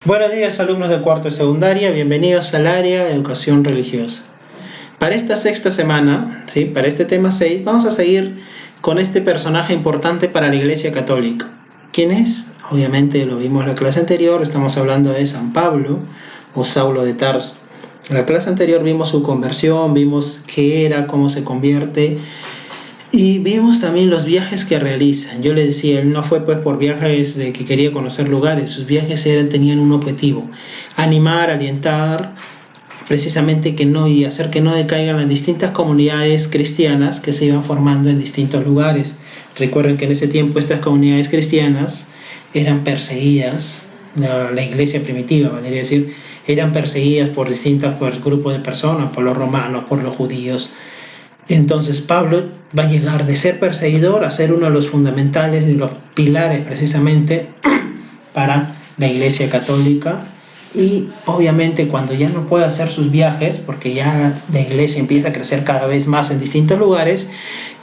Buenos días, alumnos de cuarto de secundaria, bienvenidos al área de educación religiosa. Para esta sexta semana, ¿sí? Para este tema 6, vamos a seguir con este personaje importante para la Iglesia Católica. ¿Quién es? Obviamente lo vimos en la clase anterior, estamos hablando de San Pablo o Saulo de Tarso. En la clase anterior vimos su conversión, vimos qué era, cómo se convierte, y vimos también los viajes que realizan. Yo le decía, él no fue pues por viajes de que quería conocer lugares, sus viajes tenían un objetivo: animar, alientar, precisamente que no, y hacer que no decaigan las distintas comunidades cristianas que se iban formando en distintos lugares. Recuerden que en ese tiempo estas comunidades cristianas eran perseguidas, la iglesia primitiva, podría decir, eran perseguidas por distintos grupos de personas, por los romanos, por los judíos. Entonces Pablo va a llegar de ser perseguidor a ser uno de los fundamentales y los pilares precisamente para la Iglesia Católica. Y obviamente cuando ya no puede hacer sus viajes, porque ya la iglesia empieza a crecer cada vez más en distintos lugares,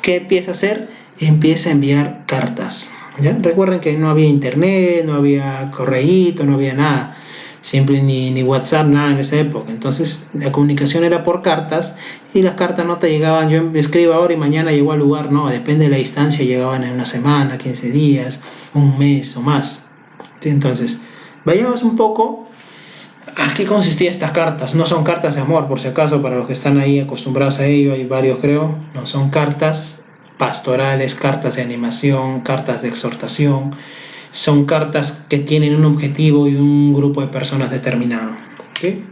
¿qué empieza a hacer? Empieza a enviar cartas. ¿Ya? Recuerden que no había internet, no había correíto, no había nada. Siempre ni WhatsApp, nada en esa época. Entonces la comunicación era por cartas, y las cartas no te llegaban, yo escribo ahora y mañana llegó al lugar, no, depende de la distancia, llegaban en una semana, 15 días, un mes o más. ¿Sí? Entonces, vayamos un poco a qué consistían estas cartas. No son cartas de amor, por si acaso, para los que están ahí acostumbrados a ello, hay varios creo, no, son cartas pastorales, cartas de animación, cartas de exhortación. Son cartas que tienen un objetivo y un grupo de personas determinado. ¿Okay?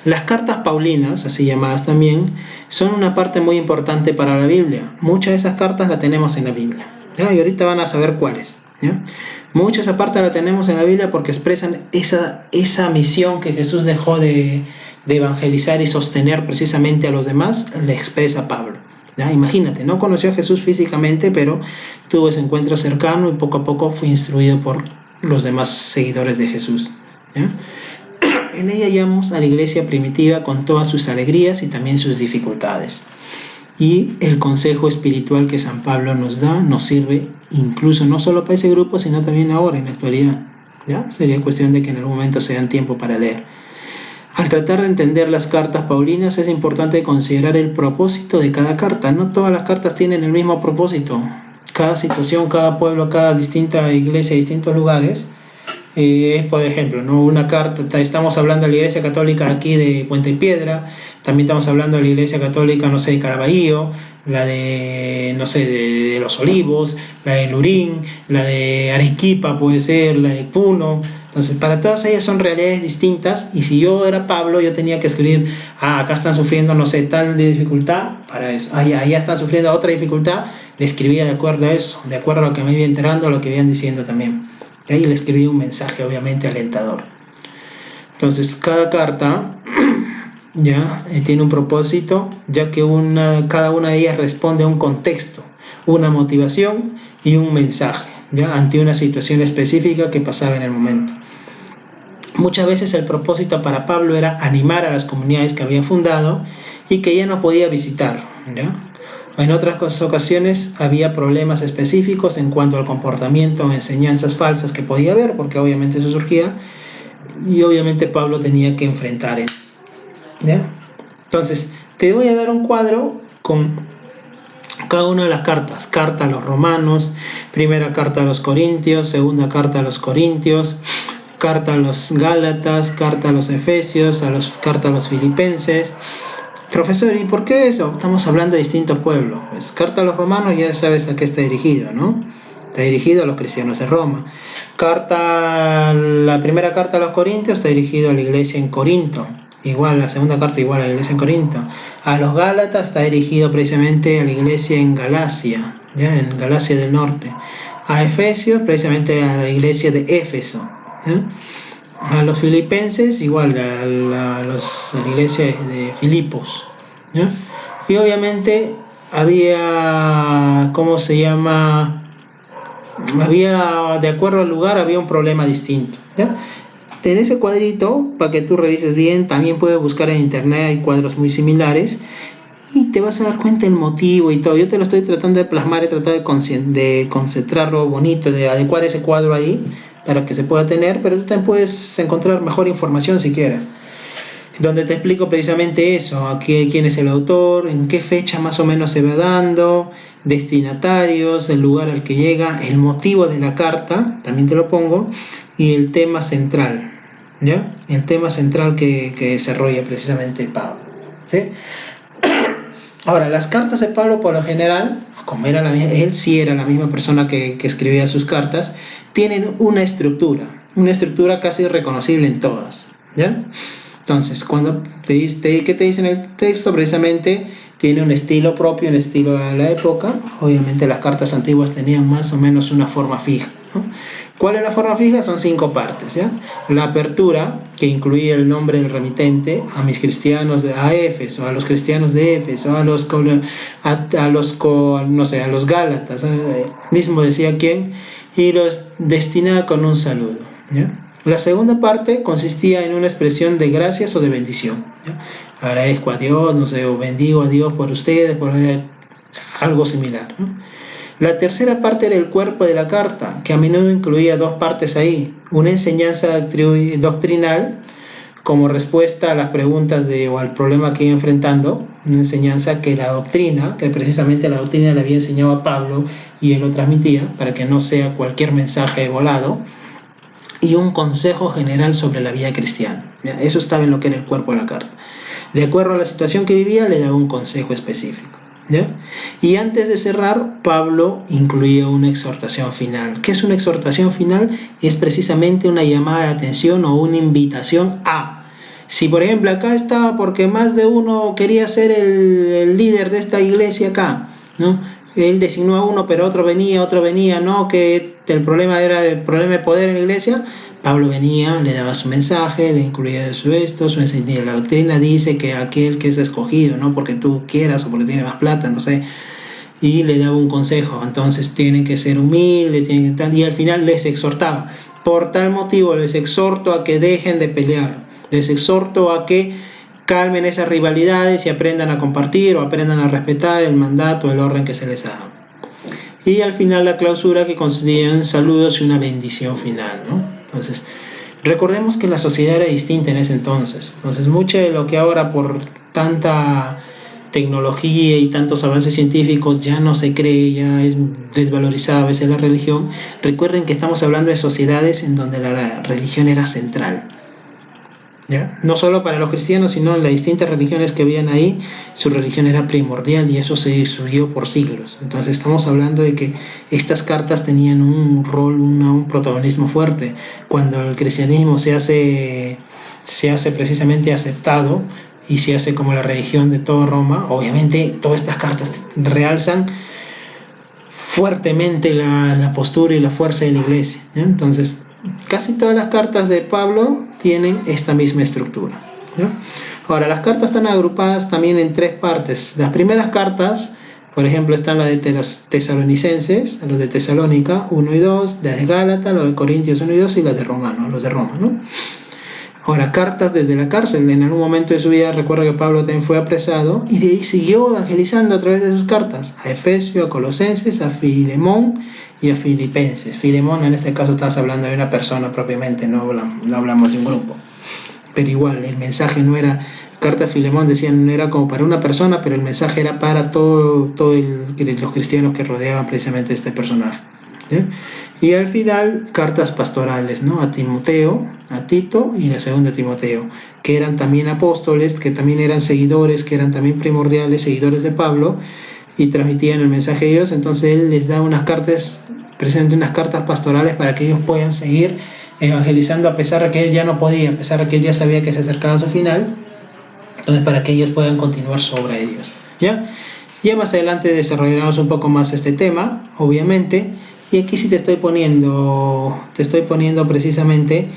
Las cartas paulinas, así llamadas también, son una parte muy importante para la Biblia. Muchas de esas cartas las tenemos en la Biblia, ¿ya? Y ahorita van a saber cuáles, ¿ya? Muchas de esas partes la tenemos en la Biblia porque expresan esa misión que Jesús dejó de evangelizar y sostener precisamente a los demás, la expresa Pablo. ¿Ya? Imagínate, no conoció a Jesús físicamente, pero tuvo ese encuentro cercano y poco a poco fue instruido por los demás seguidores de Jesús. ¿Ya? En ella hallamos a la iglesia primitiva con todas sus alegrías y también sus dificultades. Y el consejo espiritual que San Pablo nos da nos sirve incluso no solo para ese grupo, sino también ahora, en la actualidad. ¿Ya? Sería cuestión de que en algún momento se den tiempo para leer. Al tratar de entender las cartas paulinas es importante considerar el propósito de cada carta. No todas las cartas tienen el mismo propósito. Cada situación, cada pueblo, cada distinta iglesia, distintos lugares. Por ejemplo, ¿no? Una carta, estamos hablando de la Iglesia Católica aquí de Puente Piedra, también estamos hablando de la Iglesia Católica, no sé, de Caraballo, la de, no sé, de Los Olivos, la de Lurín, la de Arequipa puede ser, la de Puno. Entonces, para todas ellas son realidades distintas, y si yo era Pablo, yo tenía que escribir, acá están sufriendo, no sé, tal dificultad, para eso, allá están sufriendo otra dificultad, le escribía de acuerdo a eso, de acuerdo a lo que me iba enterando, a lo que iban diciendo también. Y ahí le escribí un mensaje obviamente alentador. Entonces cada carta ya tiene un propósito, ya que cada una de ellas responde a un contexto, una motivación y un mensaje, ya ante una situación específica que pasaba en el momento. Muchas veces el propósito para Pablo era animar a las comunidades que había fundado y que ya no podía visitar, ¿ya? En otras ocasiones había problemas específicos en cuanto al comportamiento o enseñanzas falsas que podía haber, porque obviamente eso surgía, y obviamente Pablo tenía que enfrentar eso. ¿Ya? Entonces, te voy a dar un cuadro con cada una de las cartas. Carta a los romanos, primera carta a los corintios, segunda carta a los corintios, carta a los gálatas, carta a los efesios, carta a los filipenses. Profesor, ¿y por qué eso? Estamos hablando de distintos pueblos. Pues carta a los romanos, ya sabes a qué está dirigido, ¿no? Está dirigido a los cristianos de Roma. La primera carta a los corintios está dirigido a la iglesia en Corinto. Igual, la segunda carta igual a la iglesia en Corinto. A los gálatas está dirigido precisamente a la iglesia en Galacia, ¿ya? En Galacia del Norte. A Efesios, precisamente a la iglesia de Éfeso, ¿ya? A los filipenses igual a la iglesia de Filipos, ¿ya? Y obviamente había, de acuerdo al lugar había un problema distinto, ¿ya? En ese cuadrito, para que tú revises bien, también puedes buscar en internet, hay cuadros muy similares y te vas a dar cuenta del motivo y todo. Yo te lo estoy tratando de plasmar, he tratado de concentrarlo bonito, de adecuar ese cuadro ahí para que se pueda tener, pero tú también puedes encontrar mejor información si quieres, donde te explico precisamente eso, aquí quién es el autor, en qué fecha más o menos se va dando, destinatarios, el lugar al que llega, el motivo de la carta, también te lo pongo, y el tema central, ¿ya? El tema central que desarrolla precisamente Pablo, ¿sí? Ahora, las cartas de Pablo por lo general, como era él sí era la misma persona que escribía sus cartas, tienen una estructura casi reconocible en todas, ¿ya? Entonces, cuando ¿qué te dice en el texto? Precisamente tiene un estilo propio, un estilo de la época. Obviamente las cartas antiguas tenían más o menos una forma fija, ¿no? ¿Cuál es la forma fija? Son 5 partes, ¿ya? La apertura, que incluía el nombre del remitente, a mis cristianos a Éfeso, a los cristianos de Éfeso, a los Gálatas, mismo decía quién, y los destinaba con un saludo, ¿ya? La segunda parte consistía en una expresión de gracias o de bendición, ¿ya? Agradezco a Dios, no sé, o bendigo a Dios por ustedes, por algo similar, ¿no? La tercera parte era el cuerpo de la carta, que a menudo incluía 2 partes ahí, una enseñanza doctrinal como respuesta a las preguntas o al problema que iba enfrentando, una enseñanza que la doctrina, que precisamente la doctrina le había enseñado a Pablo y él lo transmitía, para que no sea cualquier mensaje volado, y un consejo general sobre la vida cristiana. Eso estaba en lo que era el cuerpo de la carta. De acuerdo a la situación que vivía, le daba un consejo específico, ¿ya? Y antes de cerrar, Pablo incluía una exhortación final. ¿Qué es una exhortación final? Es precisamente una llamada de atención o una invitación a. Si por ejemplo acá estaba porque más de uno quería ser el líder de esta iglesia acá, ¿no? Él designó a uno, pero otro venía, no, que el problema era el problema de poder en la iglesia. Pablo venía, le daba su mensaje, le incluía su enseñanza. La doctrina dice que aquel que es escogido, no porque tú quieras o porque tiene más plata, no sé, y le daba un consejo. Entonces tienen que ser humildes, y al final les exhortaba. Por tal motivo les exhorto a que dejen de pelear, les exhorto a que calmen esas rivalidades y aprendan a compartir o aprendan a respetar el mandato, el orden que se les ha dado. Y al final la clausura, que consistía en saludos y una bendición final, ¿no? Entonces, recordemos que la sociedad era distinta en ese entonces. Entonces, mucho de lo que ahora por tanta tecnología y tantos avances científicos ya no se cree, ya es desvalorizada a veces la religión. Recuerden que estamos hablando de sociedades en donde la religión era central, ¿ya? No solo para los cristianos, sino en las distintas religiones que habían ahí, su religión era primordial y eso se subió por siglos. Entonces estamos hablando de que estas cartas tenían un rol, un protagonismo fuerte. Cuando el cristianismo se hace precisamente aceptado y se hace como la religión de toda Roma, obviamente todas estas cartas realzan fuertemente la postura y la fuerza de la iglesia, ¿ya? Entonces casi todas las cartas de Pablo tienen esta misma estructura, ¿ya? Ahora, las cartas están agrupadas también en 3 partes. Las primeras cartas, por ejemplo, están las de los tesalonicenses, los de Tesalónica 1 y 2, las de Gálatas, los de Corintios 1 y 2 y las de Romanos, los de Roma, ¿no? Ahora, cartas desde la cárcel. En algún momento de su vida, recuerda que Pablo también fue apresado y de ahí siguió evangelizando a través de sus cartas a Efesios, a Colosenses, a Filemón y a Filipenses. Filemón, en este caso estás hablando de una persona propiamente, no hablamos de un grupo, pero igual el mensaje no era, carta a Filemón decían, no era como para una persona, pero el mensaje era para todos los cristianos que rodeaban precisamente a este personaje, ¿sí? Y al final, cartas pastorales, ¿no? A Timoteo, a Tito y la segunda Timoteo, que eran también apóstoles, que también eran seguidores, que eran también primordiales, seguidores de Pablo, y transmitían el mensaje de Dios. Entonces él les da unas cartas, presenta unas cartas pastorales para que ellos puedan seguir evangelizando, a pesar de que él ya no podía, a pesar de que él ya sabía que se acercaba a su final. Entonces, para que ellos puedan continuar su obra de Dios, ¿ya? Ya más adelante desarrollaremos un poco más este tema, obviamente. Y aquí sí te estoy poniendo precisamente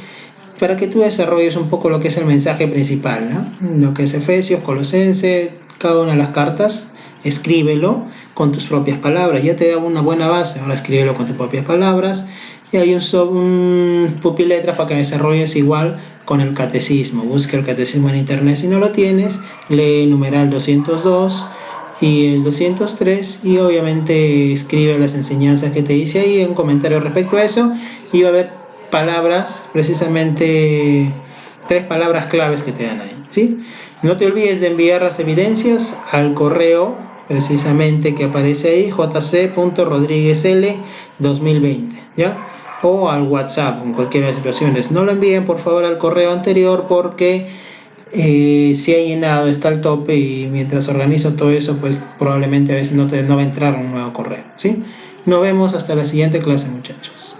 para que tú desarrolles un poco lo que es el mensaje principal, ¿no? Lo que es Efesios, Colosenses, cada una de las cartas, escríbelo con tus propias palabras. Ya te da una buena base, ahora escríbelo con tus propias palabras. Y hay un pupiletra para que desarrolles igual con el catecismo. Busca el catecismo en internet si no lo tienes, lee el numeral 202 y el 203 y obviamente escribe las enseñanzas que te dice ahí, un comentario respecto a eso, y va a haber palabras, precisamente 3 palabras claves que te dan ahí, ¿sí? No te olvides de enviar las evidencias al correo precisamente que aparece ahí, jc.rodriguezl2020, ¿ya? O al WhatsApp, en cualquiera de las situaciones. No lo envíen por favor al correo anterior porque si ha llenado, está al tope, y mientras organizo todo eso, pues probablemente a veces no va a entrar un nuevo correo, ¿sí? Nos vemos hasta la siguiente clase, muchachos.